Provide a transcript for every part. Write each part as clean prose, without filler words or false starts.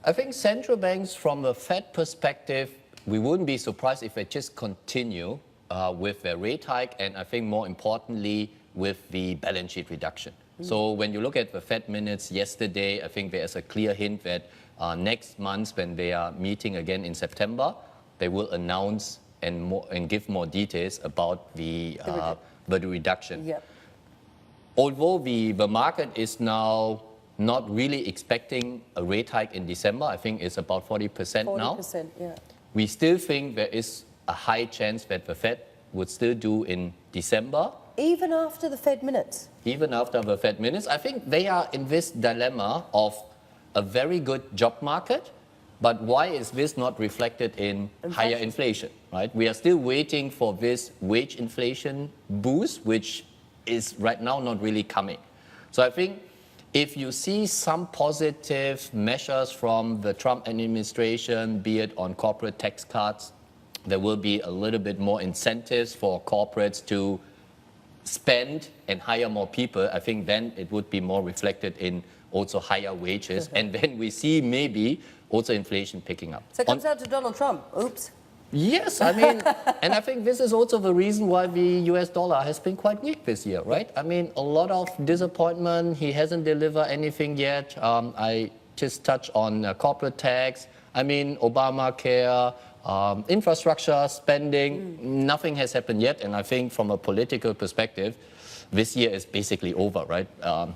I think central banks, from a Fed perspective, we wouldn't be surprised if they just continue with their rate hike, and I think more importantly, with the balance sheet reduction. So when you look at the Fed minutes yesterday, I think there's a clear hint that next month, when they are meeting again in September, they will announce and give more details about the reduction. Yep. Although the market is now not really expecting a rate hike in December, I think it's about 40% now. 40%, yeah. We still think there is a high chance that the Fed would still do in December. Even after the Fed minutes? Even after the Fed minutes. I think they are in this dilemma of a very good job market, but why is this not reflected in higher inflation, right? We are still waiting for this wage inflation boost, which is right now not really coming. So I think if you see some positive measures from the Trump administration, be it on corporate tax cuts, there will be a little bit more incentives for corporates to spend and hire more people. I think then it would be more reflected in also higher wages. And then we see maybe also inflation picking up. So it comes down to Donald Trump. Oops. Yes, I mean, and I think this is also the reason why the US dollar has been quite weak this year, right? I mean, a lot of disappointment. He hasn't delivered anything yet. I just touch on corporate tax. I mean, Obamacare, infrastructure spending, nothing has happened yet. And I think from a political perspective, this year is basically over, right?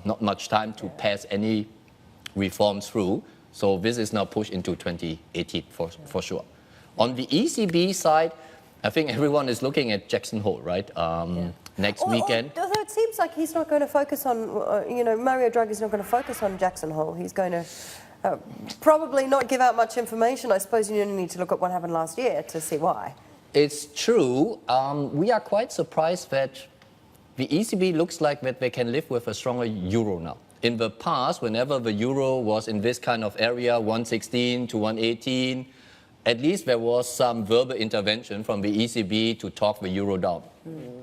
Not much time to pass any reforms through. So this is now pushed into 2018 for sure. On the ECB side, I think everyone is looking at Jackson Hole, right? Next weekend. Although it seems like he's not going to focus on, Mario Draghi's not going to focus on Jackson Hole. He's going to probably not give out much information. I suppose you need to look at what happened last year to see why. It's true. We are quite surprised that the ECB looks like that they can live with a stronger euro now. In the past, whenever the euro was in this kind of area, 116 to 118, at least there was some verbal intervention from the ECB to talk the euro down.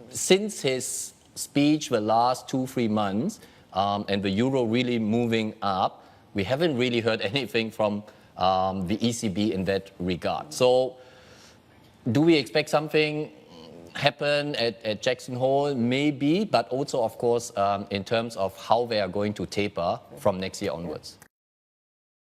Since his speech the last 2-3 months and the euro really moving up, we haven't really heard anything from the ECB in that regard. So do we expect something happen at Jackson Hole? Maybe, but also, of course, in terms of how they are going to taper from next year onwards.